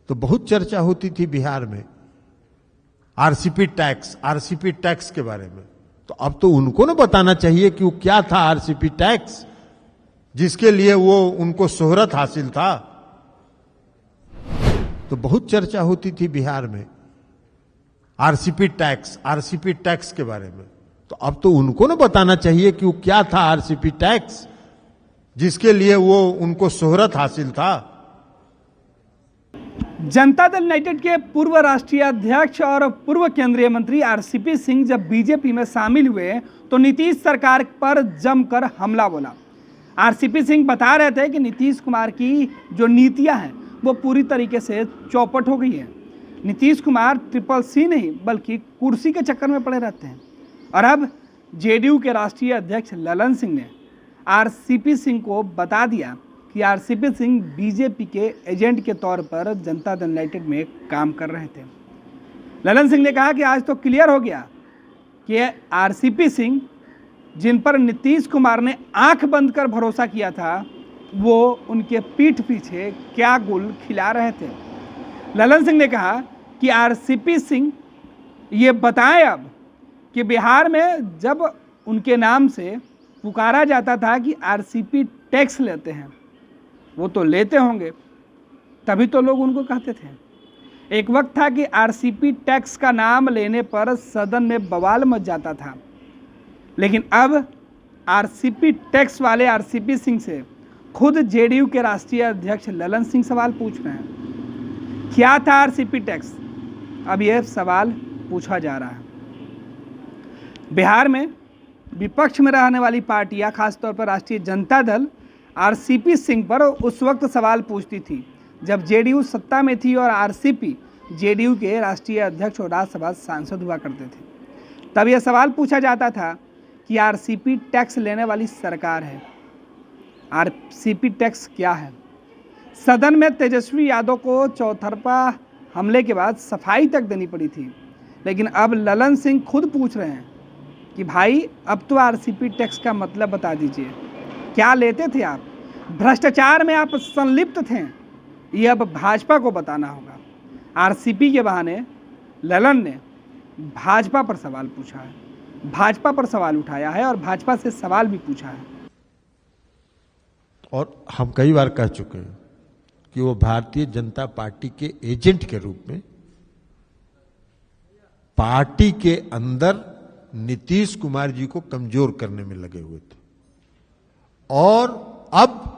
तो बहुत चर्चा होती थी बिहार में आरसीपी टैक्स के बारे में। तो अब तो उनको ना बताना चाहिए कि वो क्या था आरसीपी टैक्स, जिसके लिए वो उनको शोहरत हासिल था। तो बहुत चर्चा होती थी बिहार में आरसीपी टैक्स के बारे में। तो अब तो उनको ना बताना चाहिए कि वो क्या था आरसीपी टैक्स, जिसके लिए वो उनको शोहरत हासिल था। जनता दल यूनाइटेड के पूर्व राष्ट्रीय अध्यक्ष और पूर्व केंद्रीय मंत्री आरसीपी सिंह जब बीजेपी में शामिल हुए तो नीतीश सरकार पर जमकर हमला बोला। आरसीपी सिंह बता रहे थे कि नीतीश कुमार की जो नीतियां हैं वो पूरी तरीके से चौपट हो गई है। नीतीश कुमार CCC नहीं बल्कि कुर्सी के चक्कर में पड़े रहते हैं। और अब जेडीयू के राष्ट्रीय अध्यक्ष ललन सिंह ने आरसीपी सिंह को बता दिया कि आरसीपी सिंह बीजेपी के एजेंट के तौर पर जनता दल यूनाइटेड में काम कर रहे थे। ललन सिंह ने कहा कि आज तो क्लियर हो गया कि आरसीपी सिंह, जिन पर नीतीश कुमार ने आंख बंद कर भरोसा किया था, वो उनके पीठ पीछे क्या गुल खिला रहे थे। ललन सिंह ने कहा कि आरसीपी सिंह ये बताएं अब कि बिहार में जब उनके नाम से पुकारा जाता था कि आरसीपी टैक्स लेते हैं, वो तो लेते होंगे, तभी तो लोग उनको कहते थे। एक वक्त था कि आरसीपी टैक्स का नाम लेने पर सदन में बवाल मच जाता था, लेकिन अब आरसीपी टैक्स वाले आरसीपी सिंह से खुद जेडीयू के राष्ट्रीय अध्यक्ष ललन सिंह सवाल पूछ रहे हैं। क्या था आरसीपी टैक्स? अब यह सवाल पूछा जा रहा है। बिहार में विपक्ष में रहने वाली पार्टियां, खासतौर पर राष्ट्रीय जनता दल, आरसीपी सिंह पर उस वक्त सवाल पूछती थी जब जेडीयू सत्ता में थी और आरसीपी जेडीयू के राष्ट्रीय अध्यक्ष और राज्यसभा सांसद हुआ करते थे। तब यह सवाल पूछा जाता था कि आरसीपी टैक्स लेने वाली सरकार है, आरसीपी टैक्स क्या है। सदन में तेजस्वी यादव को चौतरफा हमले के बाद सफाई तक देनी पड़ी थी, लेकिन अब ललन सिंह खुद पूछ रहे हैं कि भाई अब तो आरसीपी टैक्स का मतलब बता दीजिए, क्या लेते थे आप, भ्रष्टाचार में आप संलिप्त थे, ये अब भाजपा को बताना होगा। आरसीपी के बहाने ललन ने भाजपा पर सवाल पूछा है, भाजपा पर सवाल उठाया है और भाजपा से सवाल भी पूछा है। और हम कई बार कह चुके हैं कि वो भारतीय जनता पार्टी के एजेंट के रूप में पार्टी के अंदर नीतीश कुमार जी को कमजोर करने में लगे हुए थे। और अब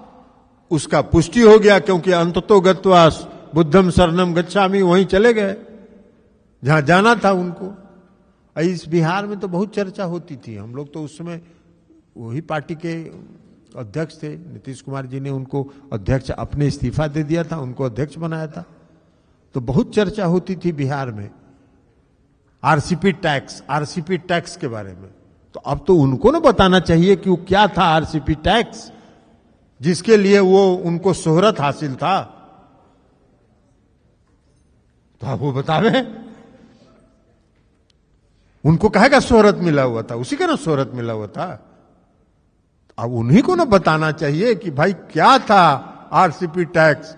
उसका पुष्टि हो गया, क्योंकि अंततो गत्वा बुद्धम शरणम गच्छामि, वहीं चले गए जहां जाना था उनको। इस बिहार में तो बहुत चर्चा होती थी। हम लोग तो उस समय वही पार्टी के अध्यक्ष थे। नीतीश कुमार जी ने उनको अध्यक्ष, अपने इस्तीफा दे दिया था, उनको अध्यक्ष बनाया था। तो बहुत चर्चा होती थी बिहार में आरसीपी टैक्स के बारे में। तो अब तो उनको ना बताना चाहिए कि वो क्या था आरसीपी टैक्स, जिसके लिए वो उनको शोहरत हासिल था। तो अब वो बतावे, उनको कहेगा शोहरत मिला हुआ था, उसी का ना शोहरत मिला हुआ था। अब उन्हीं को ना बताना चाहिए कि भाई क्या था आरसीपी टैक्स।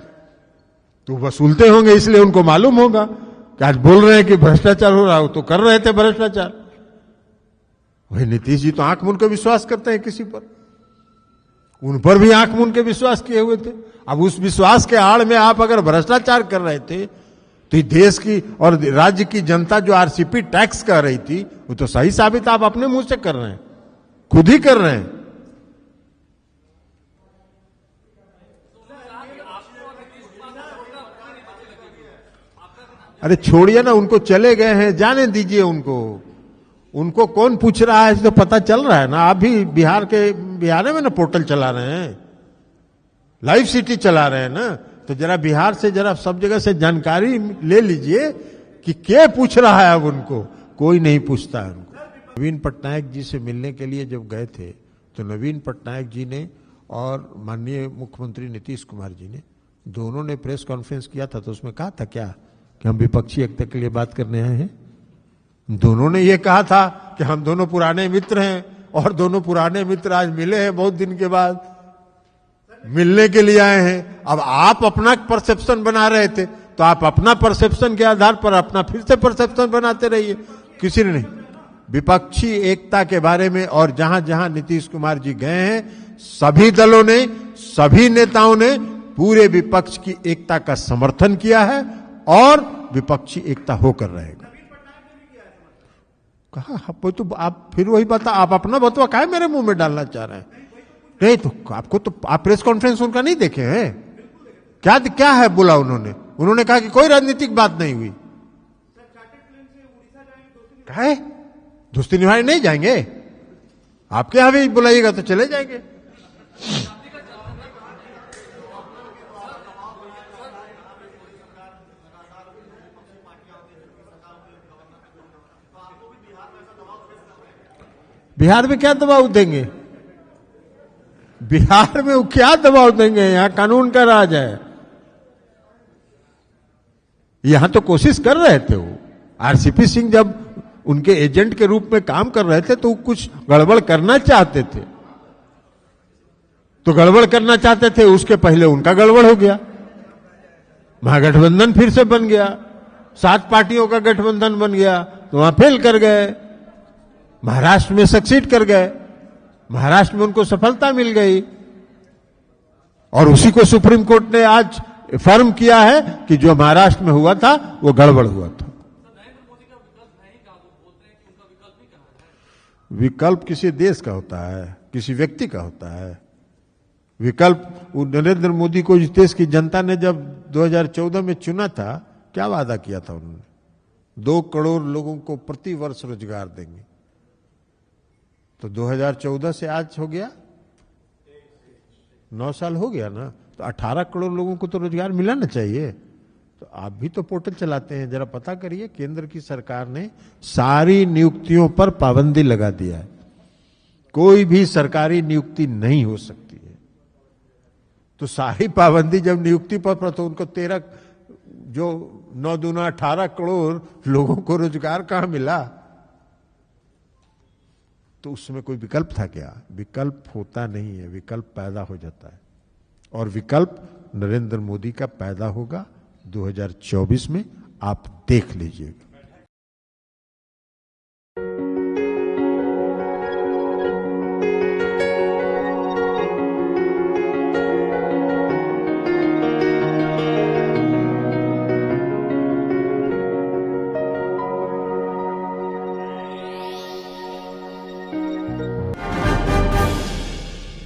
तो वसूलते होंगे, इसलिए उनको मालूम होगा कि आज बोल रहे हैं कि भ्रष्टाचार हो रहा हो, तो कर रहे थे भ्रष्टाचार। भाई नीतीश जी तो आंख मूंद के विश्वास करते हैं किसी पर, उन पर भी आंख मूंद के विश्वास किए हुए थे। अब उस विश्वास के आड़ में आप अगर भ्रष्टाचार कर रहे थे, तो देश की और राज्य की जनता जो आरसीपी टैक्स कह रही थी, वो तो सही साबित आप अपने मुंह से कर रहे हैं, खुद ही कर रहे हैं। अरे छोड़िए ना, उनको चले गए हैं, जाने दीजिए उनको कौन पूछ रहा है, तो पता चल रहा है ना। आप भी बिहार में ना पोर्टल चला रहे हैं, लाइव सिटी चला रहे हैं ना, तो जरा बिहार से जरा सब जगह से जानकारी ले लीजिए कि क्या पूछ रहा है। अब उनको कोई नहीं पूछता है उनको। नवीन पटनायक जी से मिलने के लिए जब गए थे, तो नवीन पटनायक जी ने और माननीय मुख्यमंत्री नीतीश कुमार जी ने दोनों ने प्रेस कॉन्फ्रेंस किया था। तो उसमें कहा था क्या कि हम विपक्षी एकता के लिए बात करने आए हैं। दोनों ने ये कहा था कि हम दोनों पुराने मित्र हैं, और दोनों पुराने मित्र आज मिले हैं, बहुत दिन के बाद मिलने के लिए आए हैं। अब आप अपना परसेप्शन बना रहे थे, तो आप अपना परसेप्शन के आधार पर अपना फिर से परसेप्शन बनाते रहिए, किसी ने नहीं। विपक्षी एकता के बारे में और जहां जहां नीतीश कुमार जी गए हैं, सभी दलों ने, सभी नेताओं ने पूरे विपक्ष की एकता का समर्थन किया है और विपक्षी एकता होकर रहेगा। कहा तो आप फिर वही बात, आप अपना बतवा काहे मेरे मुंह में डालना चाह रहे हैं? नहीं तो आपको तो, आप प्रेस कॉन्फ्रेंस उनका नहीं देखे हैं क्या? क्या है बोला उन्होंने कहा कि कोई राजनीतिक बात नहीं हुई। कहे दोस्ती निभाने नहीं जाएंगे? आपके यहां भी बुलाइएगा तो चले जाएंगे। बिहार में क्या दबाव देंगे? बिहार में वो क्या दबाव देंगे? यहां कानून का राज है। यहां तो कोशिश कर रहे थे वो, आरसीपी सिंह जब उनके एजेंट के रूप में काम कर रहे थे तो कुछ गड़बड़ करना चाहते थे, तो गड़बड़ करना चाहते थे, उसके पहले उनका गड़बड़ हो गया, महागठबंधन फिर से बन गया, 7 पार्टियों का गठबंधन बन गया, तो वहां फेल कर गए। महाराष्ट्र में सक्सीड कर गए, महाराष्ट्र में उनको सफलता मिल गई और उसी को सुप्रीम कोर्ट ने आज फर्म किया है कि जो महाराष्ट्र में हुआ था वो गड़बड़ हुआ था। विकल्प किसी देश का होता है, किसी व्यक्ति का होता है। विकल्प नरेंद्र मोदी को इस देश की जनता ने जब 2014 में चुना था, क्या वादा किया था उन्होंने? 2 करोड़ लोगों को प्रति वर्ष रोजगार देंगे। तो 2014 से आज हो गया 9 साल हो गया ना, तो 18 करोड़ लोगों को तो रोजगार मिला ना चाहिए। तो आप भी तो पोर्टल चलाते हैं, जरा पता करिए। केंद्र की सरकार ने सारी नियुक्तियों पर पाबंदी लगा दिया है, कोई भी सरकारी नियुक्ति नहीं हो सकती है। तो सारी पाबंदी जब नियुक्ति पर तो उनको 13 जो 9 दूना 18 करोड़ लोगों को रोजगार कहां मिला? तो उसमें कोई विकल्प था क्या? विकल्प होता नहीं है, विकल्प पैदा हो जाता है और विकल्प नरेंद्र मोदी का पैदा होगा 2024 में, आप देख लीजिएगा।